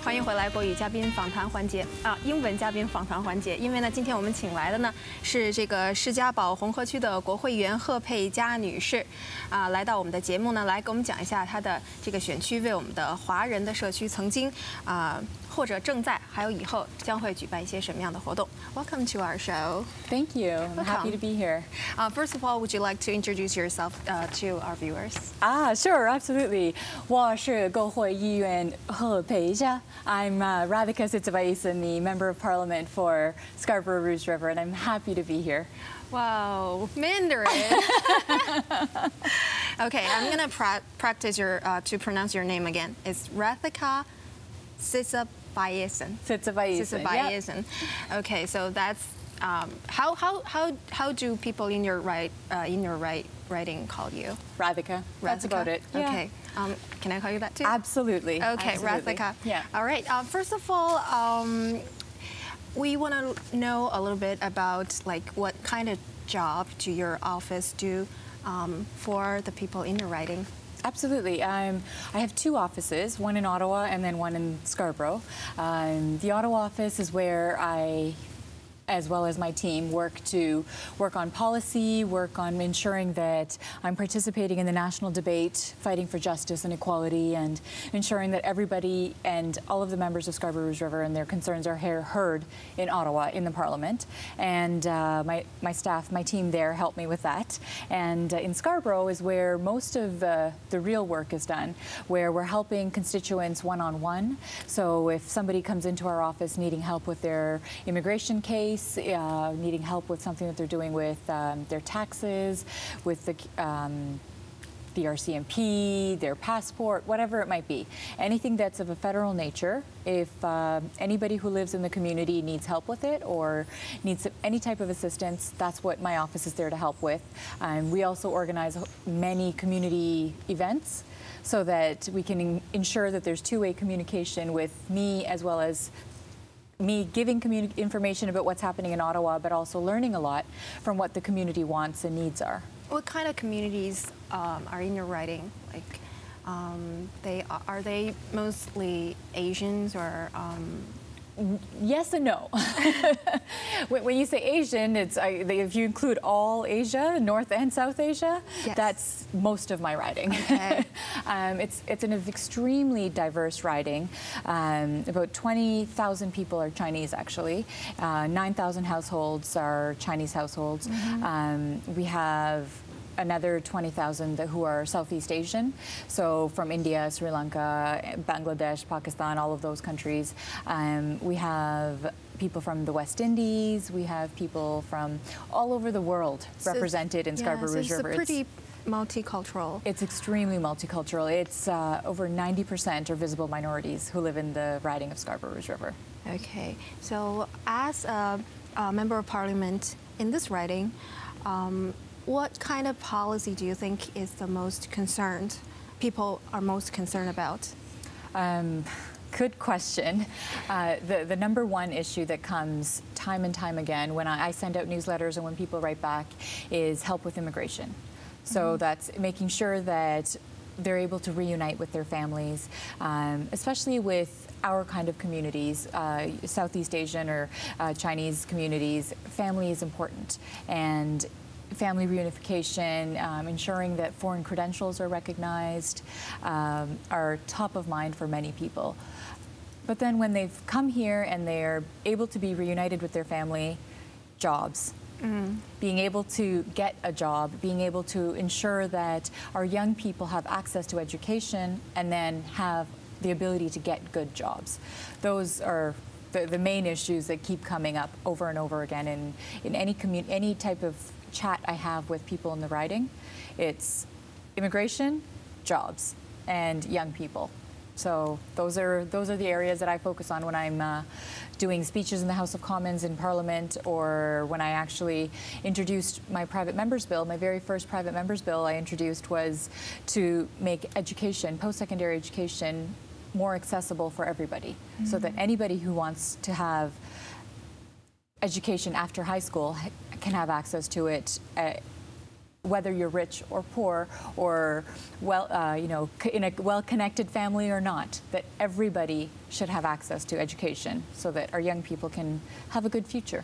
欢迎回来国语嘉宾访谈环节英文嘉宾访谈环节。因为呢，今天我们请来的呢是这个士嘉堡红河区的国会议员贺佩佳女士，来到我们的节目呢，来给我们讲一下她的这个选区为我们的华人的社区曾经或者正在，还有以后将会举办一些什么样的活动。Welcome to our show. Thank you. I'm happy to be here. First of all, would you like to introduce yourself to our viewers? Sure, absolutely. 我是国会议员贺佩佳. I'm Rathika Sitsavaisan, the Member of Parliament for Scarborough Rouge River, and I'm happy to be here. Wow, Mandarin. Okay, I'm gonna practice to pronounce your name again. It's Rathika Sitsavaisan. Sitsavaisan. Yep. Okay, so that's how do people in your writing call you? Rathika. That's about it. Yeah. Okay. Can I call you that too? Absolutely. Okay, absolutely. Rathika. Yeah. All right. First of all, we want to know a little bit about what kind of job do your office do for the people in your riding? Absolutely. I have two offices, one in Ottawa and then one in Scarborough. The Ottawa office is where I, as well as my team, work on policy, work on ensuring that I'm participating in the national debate, fighting for justice and equality, and ensuring that everybody and all of the members of Scarborough Rouge River and their concerns are heard in Ottawa in the Parliament. And my staff, my team there help me with that. And in Scarborough is where most of the real work is done, where we're helping constituents one-on-one. So if somebody comes into our office needing help with their immigration case, needing help with something that they're doing with their taxes, with the RCMP, their passport, whatever it might be. Anything that's of a federal nature, if anybody who lives in the community needs help with it or needs any type of assistance, that's what my office is there to help with. We also organize many community events so that we can ensure that there's two-way communication with me, as well as me giving information about what's happening in Ottawa, but also learning a lot from what the community wants and needs are. What kind of communities are in your riding? Are they mostly Asians or? Yes and no. When you say Asian, it's if you include all Asia, North and South Asia, yes. That's most of my riding. Okay. It's an extremely diverse riding. About 20,000 people are Chinese, actually. 9,000 households are Chinese households. Mm-hmm. We have another 20,000 who are Southeast Asian, so from India, Sri Lanka, Bangladesh, Pakistan, all of those countries. We have people from the West Indies, we have people from all over the world represented in Scarborough Rouge River. It's pretty multicultural. It's extremely multicultural. It's over 90% are visible minorities who live in the riding of Scarborough Rouge River. Okay. So as a Member of Parliament in this riding, what kind of policy do you think is the most concerned, people are most concerned about? Good question. The number one issue that comes time and time again when I send out newsletters and when people write back is help with immigration. So that's making sure that they're able to reunite with their families, especially with our kind of communities, Southeast Asian or Chinese communities. Family is important, and family reunification, ensuring that foreign credentials are recognized, are top of mind for many people. But then when they've come here and they're able to be reunited with their family, jobs. Being able to get a job, being able to ensure that our young people have access to education and then have the ability to get good jobs. Those are the main issues that keep coming up over and over again in any type of chat I have with people in the riding. It's immigration, jobs, and young people. So those are the areas that I focus on when I'm doing speeches in the House of Commons in Parliament, or when I actually introduced my private members bill. My very first private members bill I introduced was to make education, post-secondary education, more accessible for everybody, so that anybody who wants to have education after high school can have access to it whether you're rich or poor or in a well-connected family or not, that everybody should have access to education so that our young people can have a good future.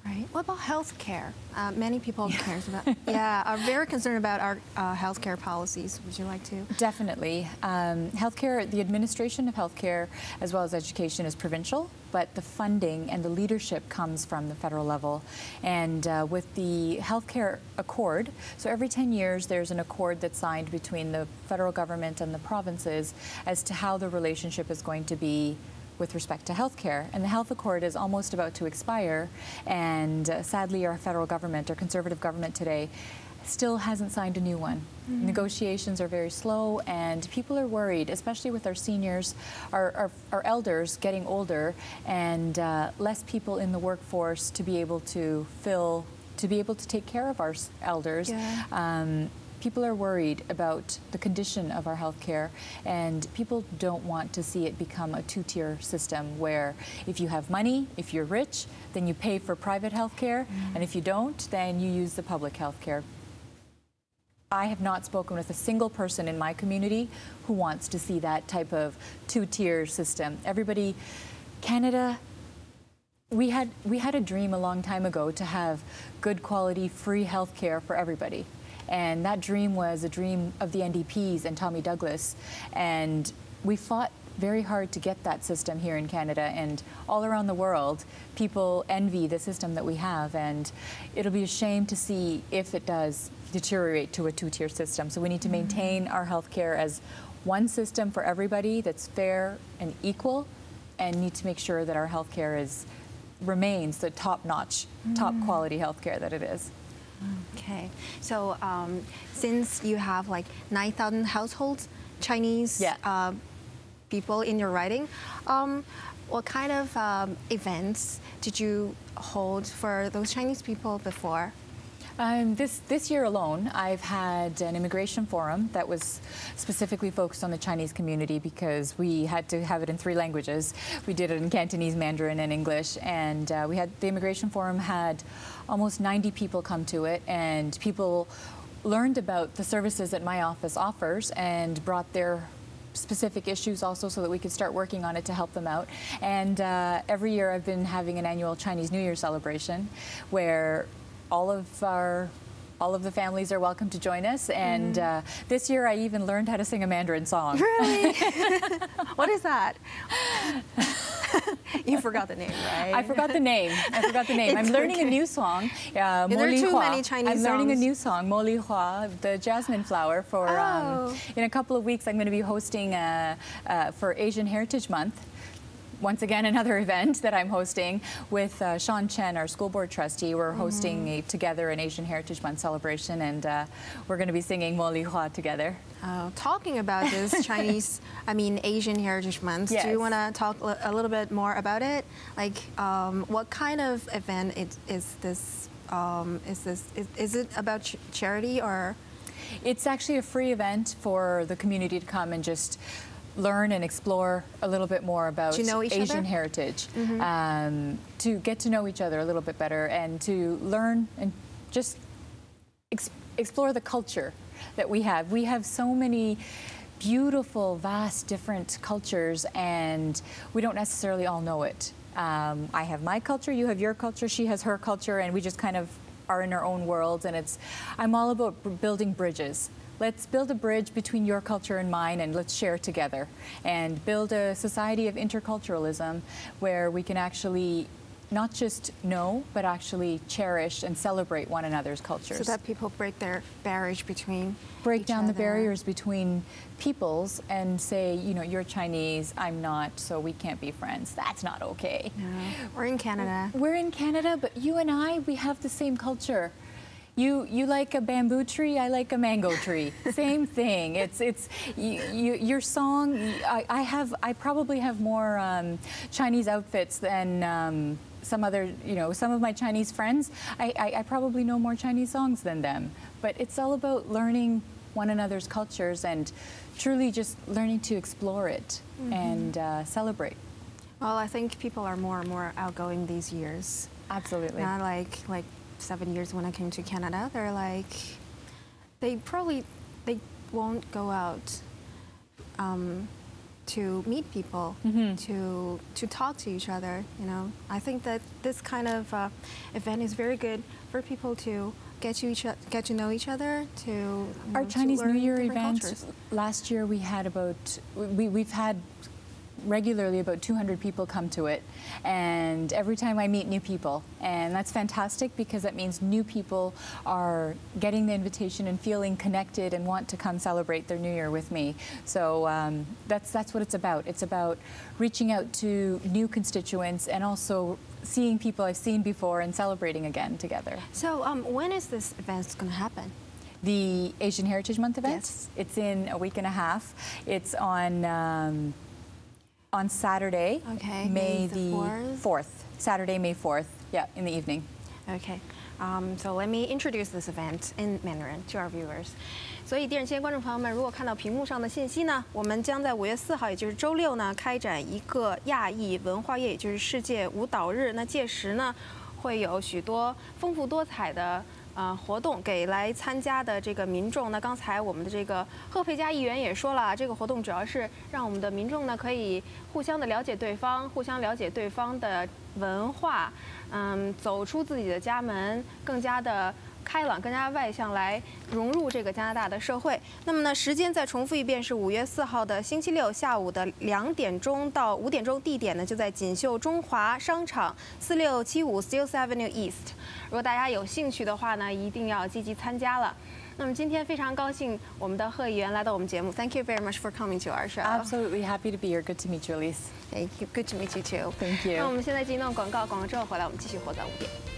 Right. What about healthcare? Many people are very concerned about our healthcare policies. Would you like to? Definitely. Healthcare, the administration of healthcare as well as education is provincial, but the funding and the leadership comes from the federal level. And with the healthcare accord, so every 10 years there's an accord that's signed between the federal government and the provinces as to how the relationship is going to be with respect to healthcare. And the health accord is almost about to expire, and sadly our federal government, our conservative government today, still hasn't signed a new one. Negotiations are very slow, and people are worried, especially with our seniors, our elders getting older, and less people in the workforce to be able to take care of our elders. People are worried about the condition of our healthcare, and people don't want to see it become a two-tier system where if you have money, if you're rich, then you pay for private healthcare, and if you don't, then you use the public healthcare. I have not spoken with a single person in my community who wants to see that type of two-tier system. Everybody, Canada, we had a dream a long time ago to have good quality, free healthcare for everybody. And that dream was a dream of the NDPs and Tommy Douglas. And we fought very hard to get that system here in Canada, and all around the world, people envy the system that we have, and it'll be a shame to see if it does deteriorate to a two-tier system. So we need to maintain our healthcare as one system for everybody that's fair and equal, and need to make sure that our healthcare remains the top-notch, top-quality healthcare that it is. Okay, so since you have like 9,000 households, Chinese people in your riding, what kind of events did you hold for those Chinese people before? This year alone, I've had an immigration forum that was specifically focused on the Chinese community because we had to have it in 3 languages. We did it in Cantonese, Mandarin, and English, and the immigration forum had almost 90 people come to it, and people learned about the services that my office offers and brought their specific issues also so that we could start working on it to help them out. And every year I've been having an annual Chinese New Year celebration where all of the families are welcome to join us, and this year I even learned how to sing a Mandarin song. Really? What is that? You forgot the name, right? I forgot the name. I'm learning a new song. There are too many Chinese songs. I'm learning a new song, Mo Li Hua, the jasmine flower. For in a couple of weeks, I'm going to be hosting for Asian Heritage Month. Once again, another event that I'm hosting with Sean Chen, our school board trustee. We're hosting together an Asian Heritage Month celebration, and we're going to be singing Mo Li Hua together. Talking about this Asian Heritage Month, do you want to talk a little bit more about it? Like, what kind of event is this? Is it about charity, or? It's actually a free event for the community to come and just learn and explore a little bit more about Asian heritage, to get to know each other a little bit better, and to learn and just explore the culture that we have. We have so many beautiful, vast, different cultures, and we don't necessarily all know it. I have my culture, you have your culture, she has her culture, and we just kind of are in our own worlds, and I'm all about building bridges. Let's build a bridge between your culture and mine, and let's share together and build a society of interculturalism where we can actually not just know, but actually cherish and celebrate one another's cultures. So that people break their barriers between Break down the barriers between peoples and say, you know, you're Chinese, I'm not, so we can't be friends. That's not okay. No. We're in Canada. We're in Canada, but you and I, we have the same culture. You like a bamboo tree, I like a mango tree. Same thing. Your song. I probably have more Chinese outfits than some of my Chinese friends. I probably know more Chinese songs than them. But it's all about learning one another's cultures and truly just learning to explore it and celebrate. Well, I think people are more and more outgoing these years. Absolutely. Not like 7 years when I came to Canada, they're like, they won't go out to meet people, to talk to each other. You know, I think that this kind of event is very good for people to get to know each other. Our Chinese New Year event cultures. last year, we've had regularly about 200 people come to it, and every time I meet new people, and that's fantastic because that means new people are getting the invitation and feeling connected and want to come celebrate their New Year with me. So that's what it's about. It's about reaching out to new constituents and also seeing people I've seen before and celebrating again together. So when is this event going to happen? The Asian Heritage Month event? Yes. It's in a week and a half. It's on Saturday, May the 4th. Saturday, May 4th, yeah, in the evening. Okay, so let me introduce this event in Mandarin to our viewers. 所以电视机观众朋友们，如果看到屏幕上的信息呢，我们将在5月4号，也就是周六呢，开展一个亚裔文化夜，也就是世界舞蹈日。那届时呢，会有许多丰富多彩的活动给来参加的这个民众。那刚才我们的这个贺佩佳议员也说了，这个活动主要是让我们的民众呢可以互相的了解对方，互相了解对方的文化，走出自己的家门，更加的开朗，更加外向，来融入这个加拿大的社会。那么呢，时间再重复一遍，是5月4号的星期六下午的2点钟到5点钟，地点呢就在锦绣中华商场4675 Steeles Avenue East。如果大家有兴趣的话呢，一定要积极参加了。那么今天非常高兴，我们的贺议员来到我们节目。Thank you very much for coming to our show. Absolutely happy to be here. Good to meet you, Elise. Thank you. Good to meet you too. Thank you. 那我们现在进一段广告，广告之后回来我们继续活在5点。